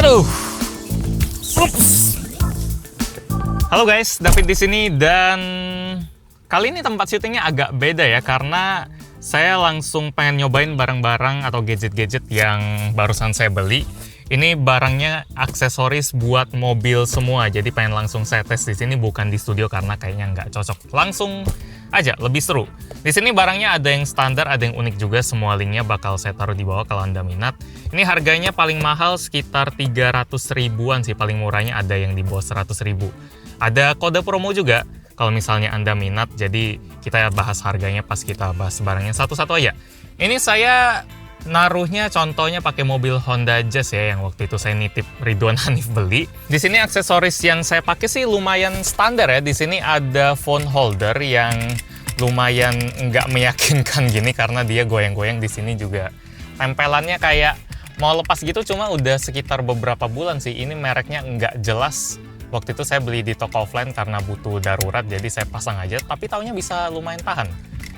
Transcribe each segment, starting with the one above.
Aduh. Ups. Halo guys, David di sini dan kali ini tempat syutingnya agak beda ya karena saya langsung pengen nyobain barang-barang atau gadget-gadget yang barusan saya beli. Ini barangnya aksesoris buat mobil semua, jadi pengen langsung saya tes di sini bukan di studio karena kayaknya nggak cocok. Langsung aja, lebih seru. Di sini barangnya ada yang standar, ada yang unik juga. Semua linknya bakal saya taruh di bawah kalau Anda minat. Ini harganya paling mahal sekitar 300 ribuan sih, paling murahnya ada yang di bawah 100 ribu. Ada kode promo juga kalau misalnya Anda minat, jadi kita bahas harganya pas kita bahas barangnya satu-satu aja. Ini saya naruhnya contohnya pakai mobil Honda Jazz ya, yang waktu itu saya nitip Ridwan Hanif beli. Di sini aksesoris yang saya pakai sih lumayan standar ya. Di sini ada phone holder yang lumayan nggak meyakinkan gini karena dia goyang-goyang. Di sini juga tempelannya kayak mau lepas gitu, cuma udah sekitar beberapa bulan sih. Ini mereknya nggak jelas. Waktu itu saya beli di toko offline karena butuh darurat, jadi saya pasang aja. Tapi taunya bisa lumayan tahan.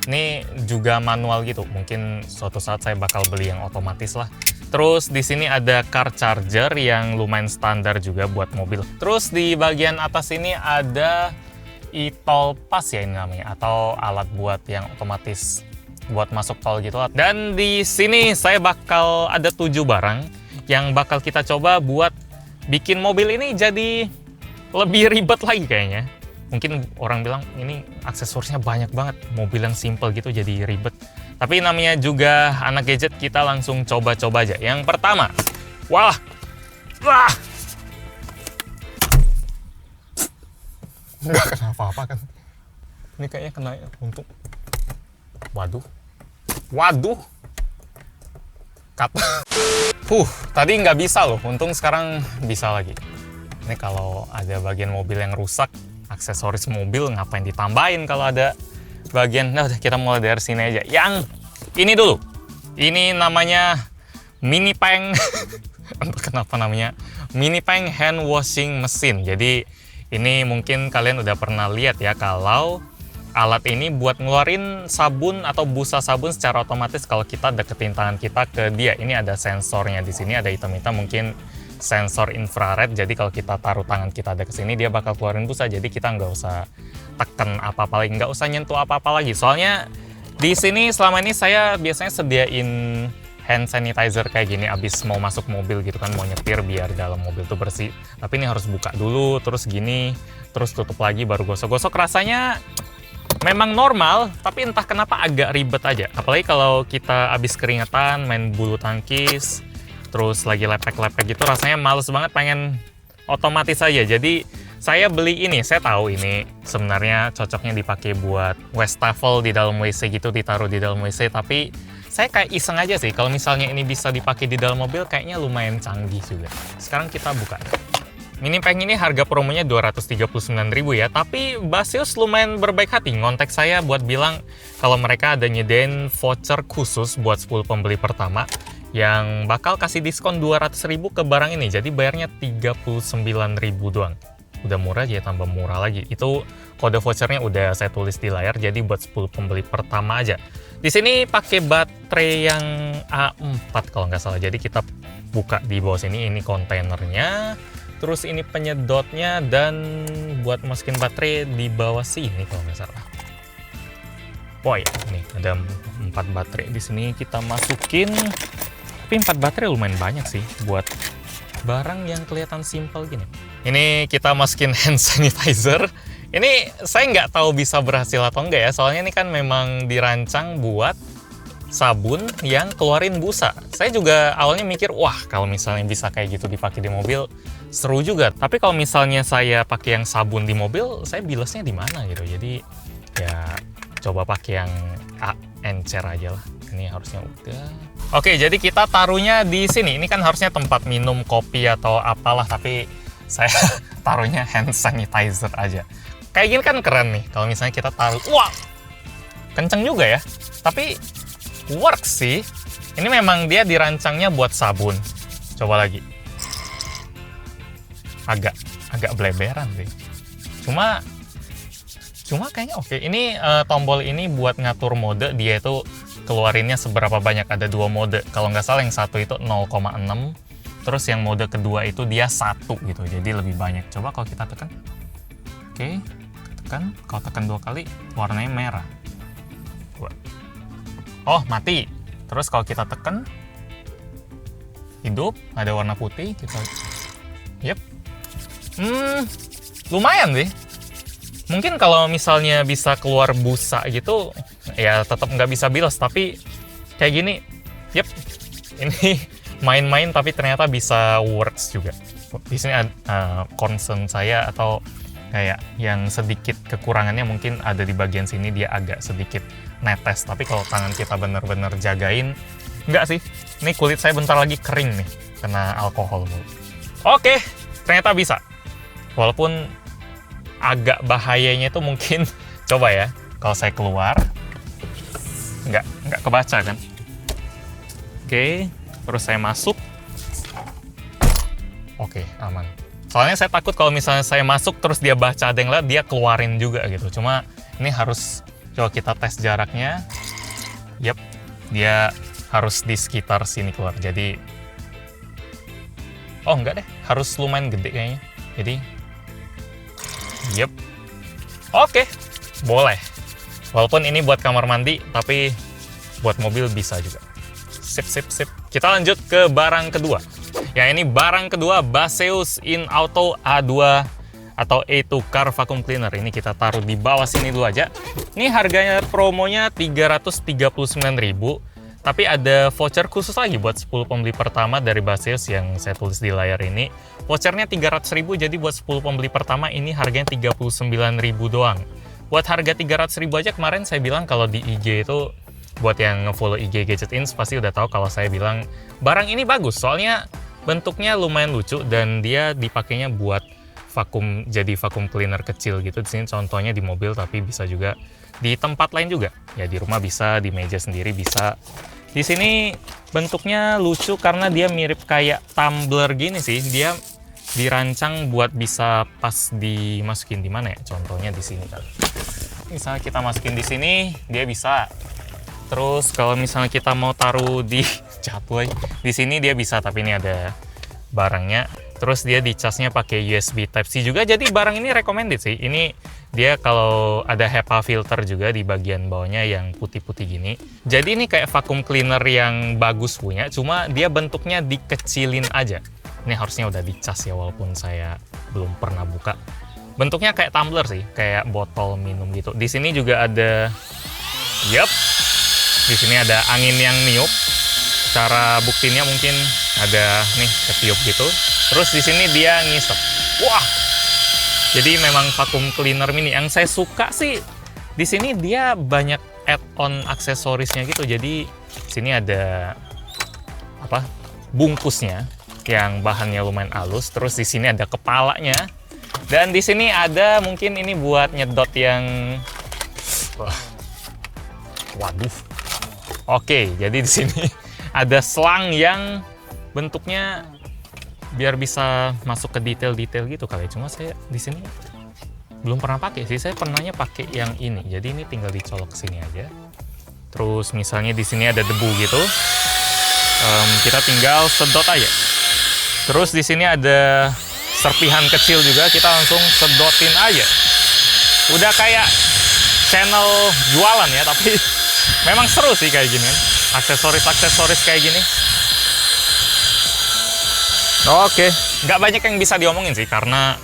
Ini juga manual gitu, mungkin suatu saat saya bakal beli yang otomatis lah. Terus di sini ada car charger yang lumayan standar juga buat mobil. Terus di bagian atas ini ada e-toll pass ya ini namanya, atau alat buat yang otomatis buat masuk tol gitu. Dan di sini saya bakal ada 7 barang yang bakal kita coba buat bikin mobil ini jadi lebih ribet lagi kayaknya. Mungkin orang bilang ini aksesorisnya banyak banget, mobil yang simple gitu jadi ribet. Tapi namanya juga anak gadget, kita langsung coba-coba aja. Yang pertama, wah, nggak kena apa-apa kan? Ini kayaknya kena untuk, waduh, kata. Tadi nggak bisa loh, untung sekarang bisa lagi. Ini kalau ada bagian mobil yang rusak, aksesoris mobil ngapain ditambahin kalau ada bagian. Nah udah, kita mulai dari sini aja. Yang ini dulu, ini namanya Mini Peng. Entah kenapa namanya Mini Peng hand washing machine. Jadi ini mungkin kalian udah pernah lihat ya, kalau alat ini buat ngeluarin sabun atau busa sabun secara otomatis kalau kita deketin tangan kita ke dia. Ini ada sensornya di sini, ada hitam-hitam, mungkin sensor infrared. Jadi kalau kita taruh tangan kita ada ke sini, dia bakal keluarin busa. Jadi kita nggak usah tekan apa-apa lagi, nggak usah nyentuh apa-apa lagi. Soalnya di sini selama ini saya biasanya sediain hand sanitizer kayak gini abis mau masuk mobil gitu kan, mau nyetir biar dalam mobil tuh bersih. Tapi ini harus buka dulu, terus gini, terus tutup lagi baru gosok-gosok. Rasanya memang normal, tapi entah kenapa agak ribet aja. Apalagi kalau kita abis keringetan, main bulu tangkis, terus lagi lepek-lepek gitu, rasanya males banget, pengen otomatis aja. Jadi saya beli ini, saya tahu ini sebenarnya cocoknya dipakai buat wastafel di dalam WC gitu, ditaruh di dalam WC, tapi saya kayak iseng aja sih, kalau misalnya ini bisa dipakai di dalam mobil kayaknya lumayan canggih juga. Sekarang kita buka. Mini Peng ini harga promonya 239.000 ya, tapi Basius lumayan berbaik hati ngontek saya buat bilang kalau mereka ada nyediain voucher khusus buat 10 pembeli pertama yang bakal kasih diskon 200.000 ke barang ini. Jadi bayarnya 39.000 doang. Udah murah aja, tambah murah lagi. Itu kode vouchernya udah saya tulis di layar, jadi buat 10 pembeli pertama aja. Di sini pakai baterai yang A4 kalau nggak salah. Jadi kita buka di bawah sini, ini kontainernya. Terus ini penyedotnya, dan buat masukin baterai di bawah sini kalau nggak salah. Oh ya, nih ada 4 baterai di sini kita masukin. Tapi 4 baterai lumayan banyak sih buat barang yang kelihatan simple gini. Ini kita masukin hand sanitizer. Ini saya nggak tahu bisa berhasil atau enggak ya, soalnya ini kan memang dirancang buat sabun yang keluarin busa. Saya juga awalnya mikir, wah kalau misalnya bisa kayak gitu dipakai di mobil, seru juga. Tapi kalau misalnya saya pakai yang sabun di mobil, saya bilesnya di mana gitu. Jadi ya coba pakai yang encer aja lah. Ini harusnya udah. Oke, jadi kita taruhnya di sini. Ini kan harusnya tempat minum kopi atau apalah, tapi saya taruhnya hand sanitizer aja. Kayak gini kan keren nih. Kalau misalnya kita taruh, wah, kenceng juga ya. Tapi works sih. Ini memang dia dirancangnya buat sabun. Coba lagi. Agak bleberan sih. Cuma kayaknya oke. Ini tombol ini buat ngatur mode. Dia itu keluarinnya seberapa banyak, ada 2 mode. Kalau nggak salah yang satu itu 0,6, Terus yang mode kedua itu dia 1 gitu, jadi lebih banyak. Coba kalau kita tekan. Oke, tekan. Kalau tekan 2 kali, warnanya merah. Oh, mati. Terus kalau kita tekan, hidup, ada warna putih. Kita, yep. Lumayan sih. Mungkin kalau misalnya bisa keluar busa gitu, ya tetap nggak bisa bilas. Tapi kayak gini, yep. Ini main-main tapi ternyata bisa works juga. Di sini concern saya atau kayak yang sedikit kekurangannya mungkin ada di bagian sini, dia agak sedikit netes. Tapi kalau tangan kita bener-bener jagain, enggak sih. Ini kulit saya bentar lagi kering nih, kena alkohol. Oke, ternyata bisa. Walaupun agak bahayanya itu mungkin, coba ya, kalau saya keluar, nggak kebaca kan. Oke, terus saya masuk. Oke, aman. Soalnya saya takut kalau misalnya saya masuk terus dia baca ada yang lihat, dia keluarin juga gitu. Cuma ini harus coba kita tes jaraknya. Yap, dia harus di sekitar sini keluar. Jadi, oh enggak deh, harus lumayan gede kayaknya. Jadi, yap. Oke, boleh. Walaupun ini buat kamar mandi, tapi buat mobil bisa juga. Sip. Kita lanjut ke barang kedua. Ya, ini barang kedua, Baseus InAuto A2 atau A2 Car Vacuum Cleaner. Ini kita taruh di bawah sini dulu aja. Ini harganya promonya 339.000, tapi ada voucher khusus lagi buat 10 pembeli pertama dari Baseus yang saya tulis di layar ini. Vouchernya 300.000, jadi buat 10 pembeli pertama ini harganya 39.000 doang. Buat harga 300.000 aja kemarin saya bilang kalau di IG itu, buat yang nge-follow IG Gadget Ins pasti udah tahu kalau saya bilang barang ini bagus, soalnya bentuknya lumayan lucu dan dia dipakainya buat vakum, jadi vacuum cleaner kecil gitu. Di sini contohnya di mobil, tapi bisa juga di tempat lain juga. Ya di rumah bisa, di meja sendiri bisa. Di sini bentuknya lucu karena dia mirip kayak tumbler gini sih. Dia dirancang buat bisa pas dimasukin di mana ya? Contohnya di sini kali. Misalnya kita masukin di sini, dia bisa. Terus kalau misalnya kita mau taruh di jatuh di sini dia bisa, tapi ini ada barangnya. Terus dia dicasnya pakai USB Type-C juga, jadi barang ini recommended sih. Ini dia kalau ada HEPA filter juga di bagian bawahnya yang putih-putih gini. Jadi ini kayak vacuum cleaner yang bagus punya, cuma dia bentuknya dikecilin aja. Ini harusnya udah dicas ya, walaupun saya belum pernah buka. Bentuknya kayak tumbler sih, kayak botol minum gitu. Di sini juga ada, yep. Di sini ada angin yang niup. Cara buktinya mungkin ada nih ketiup gitu. Terus di sini dia ngisep. Wah. Jadi memang vacuum cleaner mini. Yang saya suka sih di sini dia banyak add-on aksesorisnya gitu. Jadi sini ada apa? Bungkusnya yang bahannya lumayan halus. Terus di sini ada kepalanya. Dan di sini ada mungkin ini buat nyedot yang waduh. Oke, jadi di sini ada selang yang bentuknya biar bisa masuk ke detail-detail gitu kali. Cuma saya di sini belum pernah pakai sih. Saya pernahnya pakai yang ini. Jadi ini tinggal dicolok ke sini aja. Terus misalnya di sini ada debu gitu, kita tinggal sedot aja. Terus di sini ada serpihan kecil juga, kita langsung sedotin aja. Udah kayak channel jualan ya, tapi memang seru sih kayak gini, aksesoris kayak gini. Oke, nggak banyak yang bisa diomongin sih karena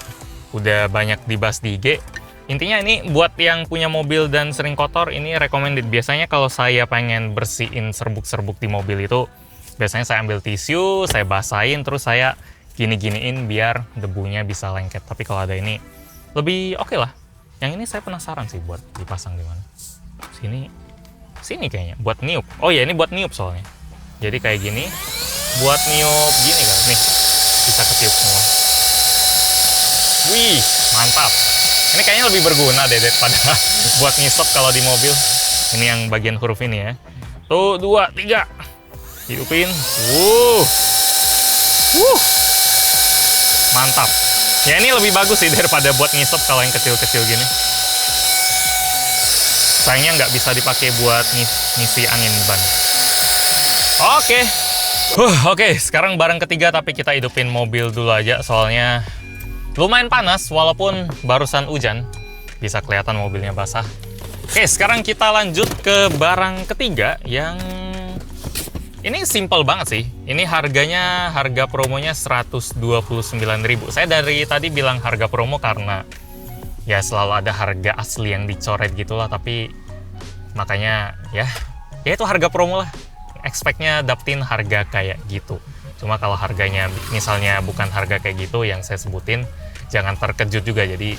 udah banyak dibahas di IG. Intinya ini buat yang punya mobil dan sering kotor, ini recommended. Biasanya kalau saya pengen bersihin serbuk-serbuk di mobil itu, biasanya saya ambil tisu, saya basahin, terus saya gini-giniin biar debunya bisa lengket. Tapi kalau ada ini, lebih oke lah. Yang ini saya penasaran sih buat dipasang di mana. Sini kayaknya buat niup. Oh ya, ini buat niup soalnya. Jadi kayak gini, buat niup gini kan. Nih, bisa ketiup semua. Wih, mantap. Ini kayaknya lebih berguna deh daripada buat ngisep kalau di mobil. Ini yang bagian huruf ini ya. Tuh, 2, 3. Hidupin. Mantap. Ya ini lebih bagus sih daripada buat ngisep kalau yang kecil-kecil gini. Sayangnya nggak bisa dipakai buat ngisi angin ban. Oke, Oke, sekarang barang ketiga tapi kita hidupin mobil dulu aja soalnya lumayan panas walaupun barusan hujan. Bisa kelihatan mobilnya basah. Oke, sekarang kita lanjut ke barang ketiga yang ini simple banget sih. Ini harga promonya 129.000. Saya dari tadi bilang harga promo karena ya selalu ada harga asli yang dicoret gitulah, tapi makanya ya itu harga promo lah. Expect-nya dapetin harga kayak gitu. Cuma kalau harganya misalnya bukan harga kayak gitu yang saya sebutin, jangan terkejut juga. Jadi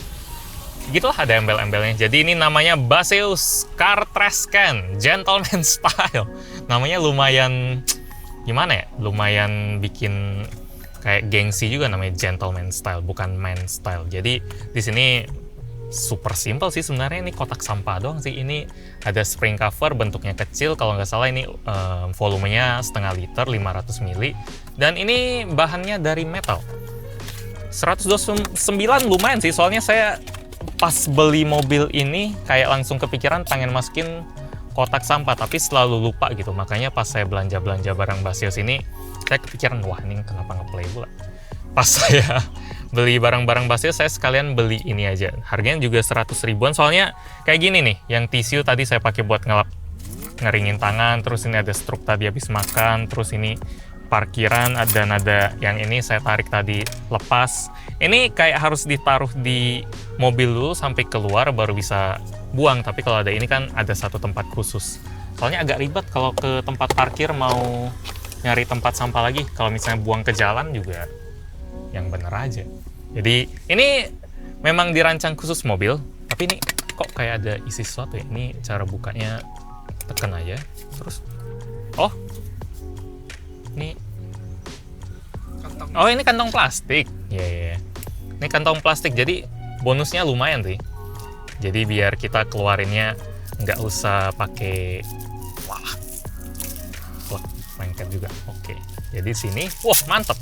gitulah, ada embel-embelnya. Jadi ini namanya Baseus Car Trash Can Gentleman Style. Namanya lumayan gimana ya? Lumayan bikin kayak gengsi juga, namanya Gentleman Style, bukan Man Style. Jadi di sini super simple sih sebenarnya. Ini kotak sampah doang sih. Ini ada spring cover, bentuknya kecil kalau nggak salah. Ini volumenya setengah liter, 500 ml, dan ini bahannya dari metal. 129 lumayan sih, soalnya saya pas beli mobil ini kayak langsung kepikiran pengen masukin kotak sampah, tapi selalu lupa gitu. Makanya pas saya belanja barang Baseus ini, saya kepikiran, wah ini kenapa nge-play pula. Pas saya beli barang-barang Baseus, saya sekalian beli ini aja. Harganya juga 100 ribuan, soalnya kayak gini nih, yang tisu tadi saya pakai buat ngeringin tangan, terus ini ada struk tadi habis makan, terus ini parkiran, dan ada yang ini saya tarik tadi lepas. Ini kayak harus ditaruh di mobil dulu sampai keluar baru bisa buang, tapi kalau ada ini kan ada satu tempat khusus. Soalnya agak ribet kalau ke tempat parkir mau nyari tempat sampah lagi. Kalau misalnya buang ke jalan juga yang bener aja. Jadi ini memang dirancang khusus mobil, tapi ini kok kayak ada isi sesuatu ya. Ini cara bukanya, tekan aja terus, oh ini kantong. Oh ini kantong plastik ya. Ini kantong plastik, jadi bonusnya lumayan sih. Jadi biar kita keluarinnya nggak usah pakai wah lengket juga. Oke, jadi sini wah mantep.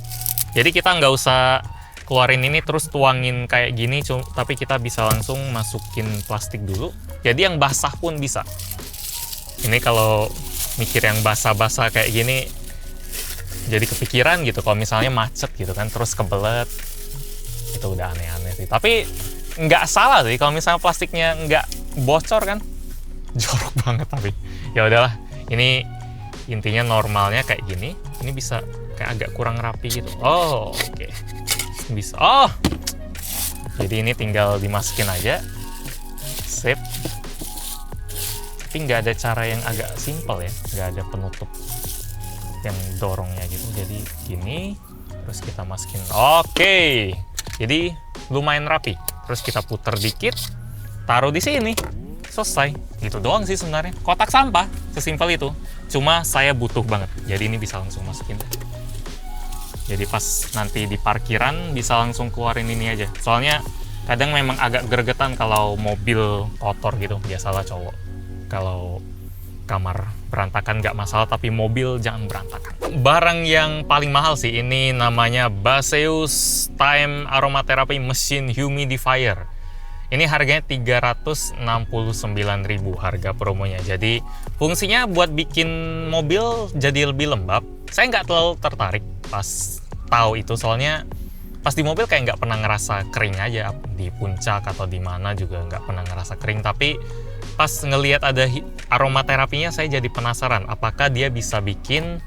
Jadi kita nggak usah keluarin ini terus tuangin kayak gini, tapi kita bisa langsung masukin plastik dulu. Jadi yang basah pun bisa. Ini kalau mikir yang basah-basah kayak gini, jadi kepikiran gitu kalau misalnya macet gitu kan, terus kebelet, itu udah aneh-aneh sih. Tapi nggak salah sih kalau misalnya plastiknya nggak bocor kan, jorok banget. Tapi ya udahlah, ini intinya normalnya kayak gini. Ini bisa kayak agak kurang rapi gitu. Oh oke. Bisa. Oh jadi ini tinggal dimasukin aja, sip. Tapi nggak ada cara yang agak simple ya, nggak ada penutup yang dorongnya gitu. Jadi gini, terus kita masukin. Oke, jadi lumayan rapi. Terus kita puter dikit, taruh di sini, selesai. Gitu doang sih sebenarnya. Kotak sampah, sesimpel itu. Cuma saya butuh banget, jadi ini bisa langsung masukin. Jadi pas nanti di parkiran bisa langsung keluarin ini aja. Soalnya kadang memang agak gregetan kalau mobil kotor gitu. Biasalah cowok, kalau kamar berantakan nggak masalah, tapi mobil jangan berantakan. Barang yang paling mahal sih, ini namanya Baseus Time Aromatherapy Machine Humidifier. Ini harganya 369.000 harga promonya. Jadi fungsinya buat bikin mobil jadi lebih lembab. Saya nggak terlalu tertarik pas tahu itu, soalnya pas di mobil kayak nggak pernah ngerasa kering aja. Di puncak atau di mana juga nggak pernah ngerasa kering. Tapi pas ngelihat ada aromaterapinya, saya jadi penasaran apakah dia bisa bikin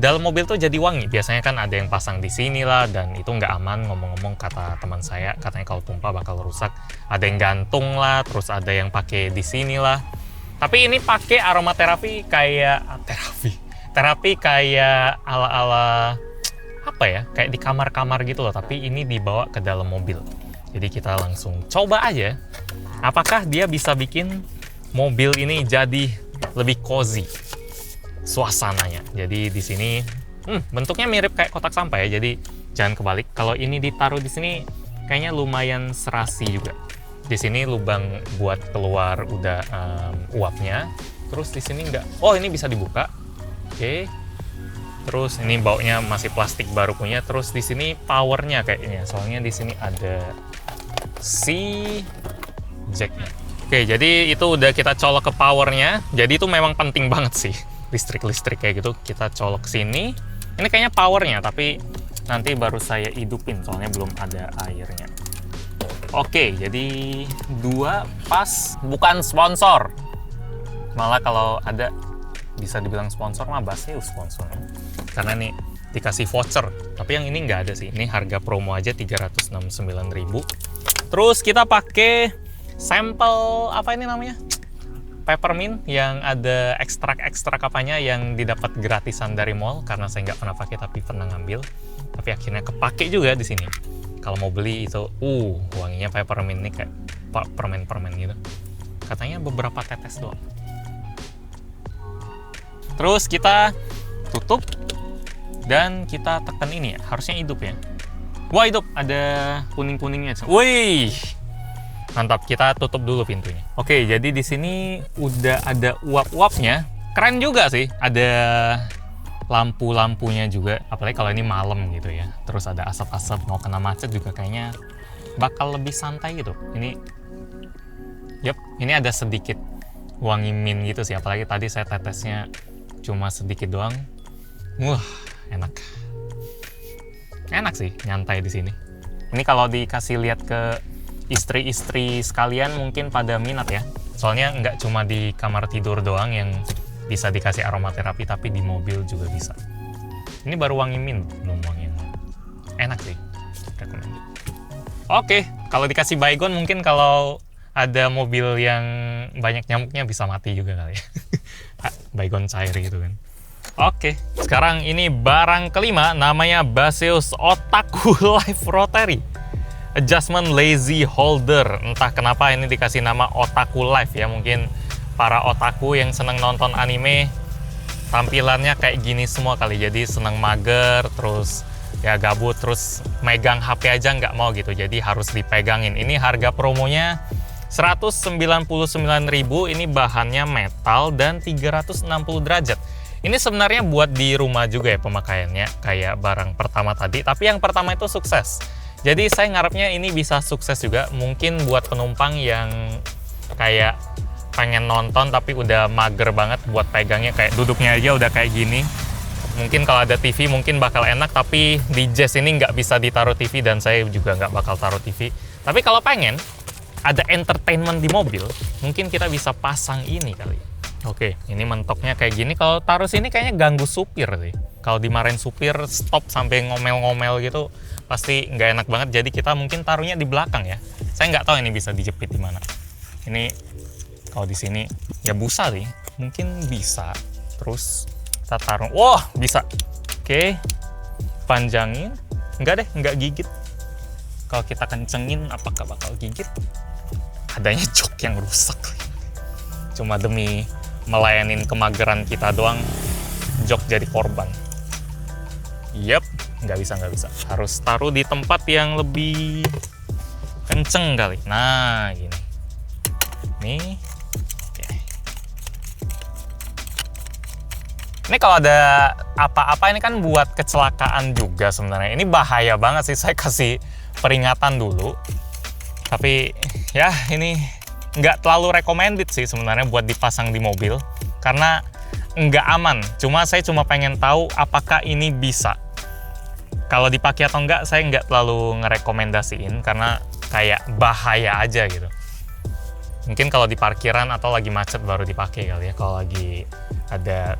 dalam mobil tuh jadi wangi. Biasanya kan ada yang pasang di sini lah, dan itu nggak aman. Ngomong-ngomong, kata teman saya, katanya kalau tumpah bakal rusak. Ada yang gantung lah, terus ada yang pakai di sini lah. Tapi ini pakai aromaterapi kayak terapi kayak ala-ala apa ya, kayak di kamar-kamar gitu loh, tapi ini dibawa ke dalam mobil. Jadi kita langsung coba aja apakah dia bisa bikin mobil ini jadi lebih cozy suasananya. Jadi di sini bentuknya mirip kayak kotak sampah ya, jadi jangan kebalik. Kalau ini ditaruh di sini kayaknya lumayan serasi juga. Di sini lubang buat keluar udah uapnya. Terus di sini enggak. Oh, ini bisa dibuka. Oke. Terus ini bautnya masih plastik baru punya. Terus di sini powernya kayaknya. Soalnya di sini ada si jacknya. Oke, jadi itu udah kita colok ke powernya. Jadi itu memang penting banget sih. Listrik kayak gitu kita colok sini. Ini kayaknya powernya, tapi nanti baru saya hidupin soalnya belum ada airnya. Oke, jadi 2 pas, bukan sponsor. Malah kalau ada bisa dibilang sponsor mah Baseus sponsornya. Karena nih dikasih voucher, tapi yang ini nggak ada sih. Ini harga promo aja 369.000. Terus kita pakai sampel apa ini namanya? Peppermint yang ada ekstrak-ekstrak apanya yang didapat gratisan dari mall, karena saya nggak pernah pakai tapi pernah ngambil. Tapi akhirnya kepake juga di sini. Kalau mau beli itu, wanginya peppermint nih kayak permen-permen gitu. Katanya beberapa tetes doang. Terus kita tutup dan kita tekan ini ya, harusnya hidup ya. Wah, hidup, ada kuning-kuningnya. Wih, mantap. Kita tutup dulu pintunya. Oke, jadi di sini udah ada uap-uapnya. Keren juga sih, ada lampu-lampunya juga, apalagi kalau ini malam gitu ya. Terus ada asap-asap, mau kena macet juga kayaknya bakal lebih santai gitu. Ini ada sedikit wangi mint gitu sih, apalagi tadi saya tetesnya cuma sedikit doang. Wah, enak sih nyantai di sini. Ini kalau dikasih lihat ke istri-istri sekalian mungkin pada minat ya, soalnya nggak cuma di kamar tidur doang yang bisa dikasih aromaterapi, tapi di mobil juga bisa. Ini baru wangi mint, belum wangi yang enak sih, recommended. Oke, kalau dikasih baygon mungkin kalau ada mobil yang banyak nyamuknya bisa mati juga kali ya. Baygon cair gitu kan. Oke, sekarang ini barang kelima, namanya Baseus Otaku Live Rotary Adjustment Lazy Holder. Entah kenapa ini dikasih nama Otaku Live ya, mungkin para otaku yang seneng nonton anime tampilannya kayak gini semua kali, jadi seneng mager, terus ya gabut, terus megang HP aja nggak mau gitu, jadi harus dipegangin. Ini harga promonya 199.000, ini bahannya metal dan 360 derajat. Ini sebenarnya buat di rumah juga ya pemakaiannya, kayak barang pertama tadi, tapi yang pertama itu sukses. Jadi saya ngarepnya ini bisa sukses juga, mungkin buat penumpang yang kayak pengen nonton tapi udah mager banget buat pegangnya, kayak duduknya aja udah kayak gini. Mungkin kalau ada TV mungkin bakal enak, tapi di Jazz ini nggak bisa ditaruh TV dan saya juga nggak bakal taruh TV. Tapi kalau pengen ada entertainment di mobil, mungkin kita bisa pasang ini kali. Oke, ini mentoknya kayak gini. Kalau taruh sini kayaknya ganggu supir sih. Kalau dimarahin supir stop sampai ngomel-ngomel gitu, pasti nggak enak banget. Jadi kita mungkin taruhnya di belakang ya. Saya nggak tahu ini bisa dijepit di mana. Ini kalau di sini ya busa sih, mungkin bisa. Terus kita taruh, wah bisa. Oke, panjangin. Enggak deh, nggak gigit. Kalau kita kencengin, apakah bakal gigit? Adanya jok yang rusak. Cuma demi melayanin kemageran kita doang, jok jadi korban. Yep, nggak bisa. Harus taruh di tempat yang lebih kenceng kali. Nah, gini. Nih. Ini kalau ada apa-apa ini kan buat kecelakaan juga sebenarnya. Ini bahaya banget sih, saya kasih peringatan dulu. Tapi ya ini nggak terlalu recommended sih sebenarnya buat dipasang di mobil. Karena nggak aman. Saya cuma pengen tahu apakah ini bisa. Kalau dipakai atau enggak, saya nggak terlalu ngerekomendasiin karena kayak bahaya aja gitu. Mungkin kalau di parkiran atau lagi macet baru dipakai kali ya. Kalau lagi ada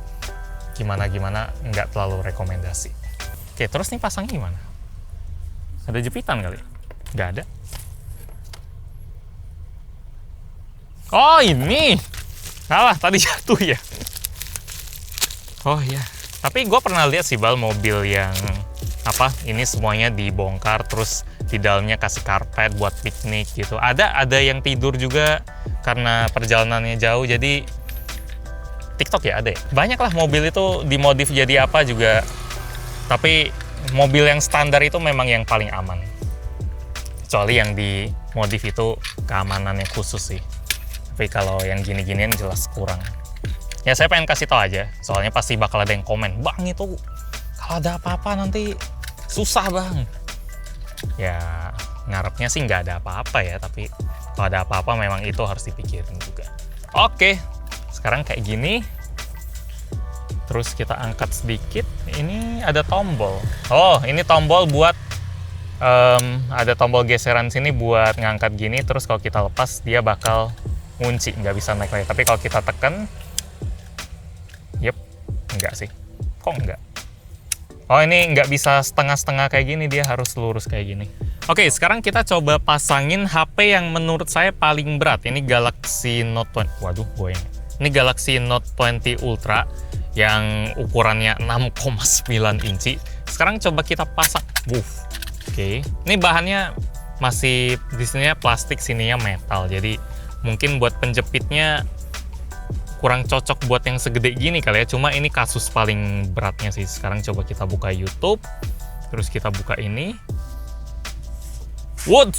gimana nggak terlalu rekomendasi. Oke, terus nih pasangnya gimana? Ada jepitan kali? Nggak ada. Oh, ini salah, tadi jatuh ya. Oh ya, tapi gue pernah lihat sih Bal, mobil yang ini semuanya dibongkar terus di dalamnya kasih karpet buat piknik gitu. Ada yang tidur juga karena perjalanannya jauh, jadi TikTok ya ada ya. Banyak lah mobil itu dimodif jadi apa juga. Tapi mobil yang standar itu memang yang paling aman. Kecuali yang dimodif itu keamanannya khusus sih. Tapi kalau yang gini-ginian jelas kurang. Ya saya pengen kasih tahu aja. Soalnya pasti bakal ada yang komen, "Bang, itu kalau ada apa-apa nanti susah, Bang." Ya ngarepnya sih nggak ada apa-apa ya. Tapi kalau ada apa-apa memang itu harus dipikirin juga. Oke. Sekarang kayak gini, Terus kita angkat sedikit. Ini ada tombol. Oh, ini tombol buat ada tombol geseran sini buat ngangkat gini. Terus kalau kita lepas dia bakal ngunci, nggak bisa naik lagi. Tapi kalau kita tekan, enggak sih. Kok enggak? Oh, ini nggak bisa setengah-setengah kayak gini, dia harus lurus kayak gini. Oke, sekarang kita coba pasangin HP yang menurut saya paling berat. Ini Galaxy Note 20. Waduh, goyang. Ini Galaxy Note 20 Ultra yang ukurannya 6,9 inci. Sekarang coba kita pasang. Oke. Ini bahannya masih di sininya plastik, sininya metal. Jadi mungkin buat penjepitnya kurang cocok buat yang segede gini kali ya. Cuma ini kasus paling beratnya sih. Sekarang coba kita buka YouTube. Terus kita buka ini. Wood.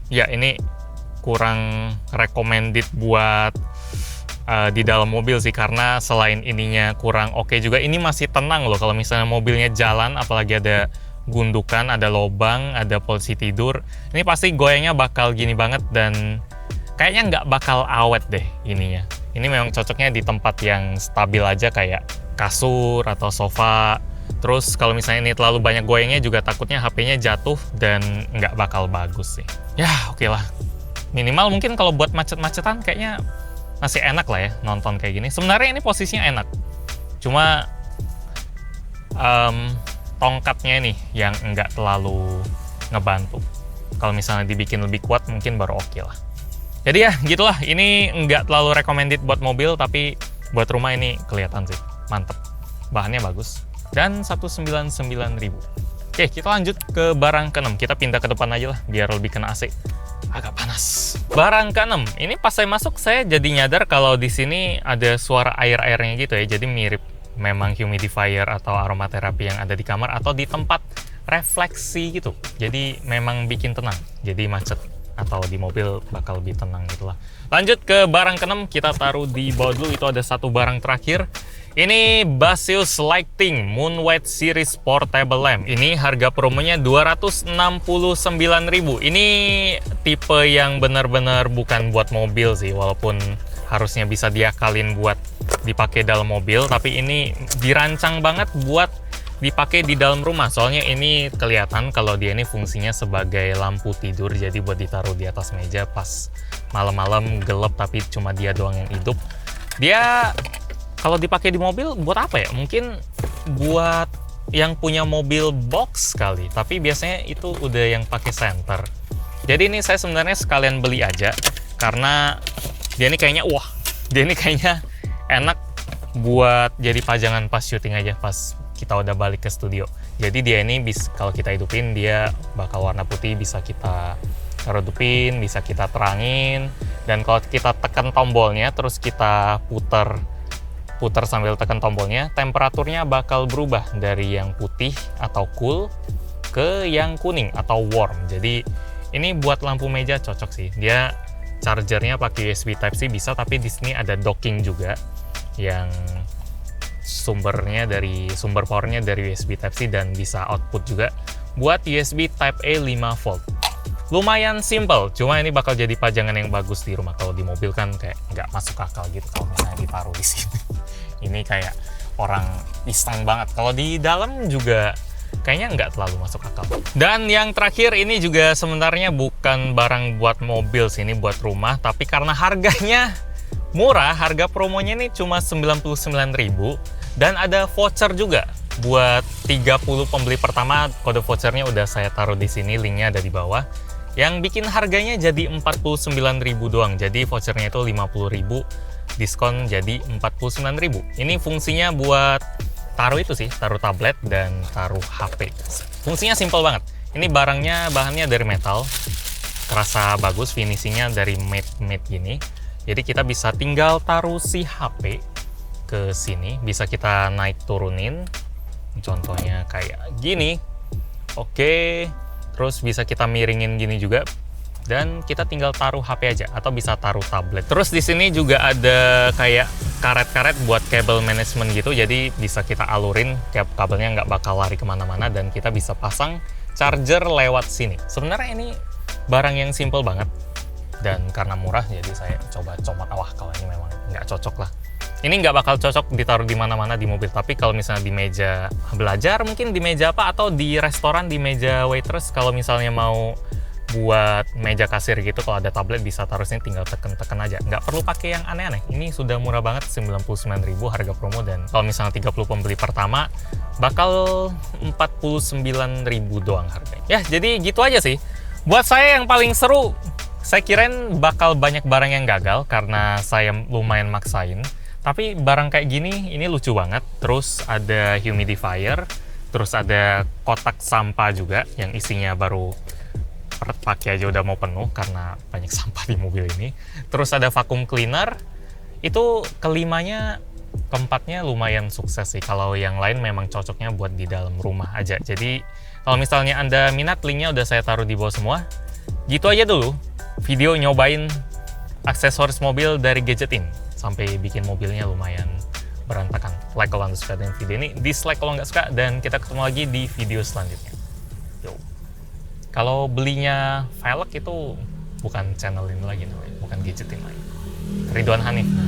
Ya ini kurang recommended buat di dalam mobil sih, karena selain ininya kurang oke juga, ini masih tenang loh kalau misalnya mobilnya jalan, apalagi ada gundukan, ada lobang, ada posisi tidur. Ini pasti goyangnya bakal gini banget dan kayaknya nggak bakal awet deh ininya. Ini memang cocoknya di tempat yang stabil aja kayak kasur atau sofa. Terus kalau misalnya ini terlalu banyak goyangnya juga takutnya HP-nya jatuh dan nggak bakal bagus sih. Ya oke lah. Minimal mungkin kalau buat macet-macetan kayaknya masih enak lah ya nonton kayak gini. Sebenarnya ini posisinya enak. Cuma tongkatnya nih yang nggak terlalu ngebantu. Kalau misalnya dibikin lebih kuat mungkin baru oke lah. Jadi ya gitulah, ini nggak terlalu recommended buat mobil, tapi buat rumah ini kelihatan sih mantep. Bahannya bagus. Dan 199.000. Oke, kita lanjut ke barang ke-6. Kita pindah ke depan aja lah biar lebih kena AC. Agak panas. Barang ke-6. Ini pas saya masuk saya jadi nyadar kalau di sini ada suara air-airnya gitu ya. Jadi mirip memang humidifier atau aromaterapi yang ada di kamar atau di tempat refleksi gitu. Jadi memang bikin tenang. Jadi macet atau di mobil bakal lebih tenang gitulah. Lanjut ke barang ke-6, kita taruh di bawah dulu. Itu ada satu barang terakhir. Ini Baseus Lighting Moonlight Series Portable Lamp. Ini harga promonya 269.000. Ini tipe yang benar-benar bukan buat mobil sih, walaupun harusnya bisa diakalin buat dipakai dalam mobil, tapi ini dirancang banget buat dipakai di dalam rumah. Soalnya ini kelihatan kalau dia ini fungsinya sebagai lampu tidur, jadi buat ditaruh di atas meja pas malam-malam gelap tapi cuma dia doang yang hidup. Dia kalau dipakai di mobil buat apa ya? Mungkin buat yang punya mobil box kali, tapi biasanya itu udah yang pakai center. Jadi ini saya sebenarnya sekalian beli aja karena dia ini kayaknya enak buat jadi pajangan pas syuting aja pas kita udah balik ke studio. Jadi dia ini kalau kita hidupin dia bakal warna putih, bisa kita redupin, bisa kita terangin, dan kalau kita tekan tombolnya terus kita putar sambil tekan tombolnya, temperaturnya bakal berubah dari yang putih atau cool ke yang kuning atau warm. Jadi ini buat lampu meja cocok sih. Dia chargernya pakai USB Type-C bisa, tapi di sini ada docking juga yang sumber powernya dari USB Type-C dan bisa output juga buat USB Type-A 5V. Lumayan simple, cuma ini bakal jadi pajangan yang bagus di rumah. Kalau di mobil kan kayak nggak masuk akal gitu kalau misalnya ditaruh di sini. Ini kayak orang iseng banget. Kalau di dalam juga kayaknya nggak terlalu masuk akal. Dan yang terakhir ini juga sebenarnya bukan barang buat mobil sih, ini buat rumah, tapi karena harganya murah, harga promonya ini cuma 99.000 dan ada voucher juga buat 30 pembeli pertama. Kode vouchernya udah saya taruh di sini, linknya ada di bawah. Yang bikin harganya jadi 49.000 doang. Jadi vouchernya itu 50.000, diskon jadi 49.000. Ini fungsinya buat taruh itu sih, taruh tablet dan taruh HP. Fungsinya simple banget. Ini bahannya dari metal, kerasa bagus, finishingnya dari matte gini. Jadi kita bisa tinggal taruh si HP ke sini, bisa kita naik turunin, contohnya kayak gini. Oke, terus bisa kita miringin gini juga, dan kita tinggal taruh HP aja atau bisa taruh tablet. Terus di sini juga ada kayak karet-karet buat kabel management gitu, jadi bisa kita alurin, kabelnya nggak bakal lari kemana-mana, dan kita bisa pasang charger lewat sini. Sebenarnya ini barang yang simple banget, dan karena murah jadi saya coba comot. Wah, kalau ini memang nggak cocok lah. Ini nggak bakal cocok ditaruh di mana-mana di mobil, tapi kalau misalnya di meja belajar, mungkin di meja apa, atau di restoran di meja waitress, kalau misalnya mau buat meja kasir gitu, kalau ada tablet bisa taruh sini, tinggal tekan-tekan aja. Nggak perlu pakai yang aneh-aneh. Ini sudah murah banget, 99.000 harga promo, dan kalau misalnya 30 pembeli pertama bakal 49.000 doang harganya. Ya, jadi gitu aja sih. Buat saya yang paling seru, saya kirain bakal banyak barang yang gagal karena saya lumayan maksain. Tapi barang kayak gini, ini lucu banget. Terus ada humidifier, terus ada kotak sampah juga yang isinya baru pakai aja udah mau penuh karena banyak sampah di mobil ini. Terus ada vacuum cleaner. Itu keempatnya lumayan sukses sih. Kalau yang lain memang cocoknya buat di dalam rumah aja. Jadi kalau misalnya Anda minat, linknya udah saya taruh di bawah semua. Gitu aja dulu video nyobain aksesoris mobil dari Gadgetin. Sampai bikin mobilnya lumayan berantakan. Like kalau Anda suka dengan video ini, dislike kalau nggak suka, dan kita ketemu lagi di video selanjutnya. Yo. Kalau belinya velg itu bukan channel ini lagi namanya, bukan Gadgetin lagi. Ridwan Hanif. Nah,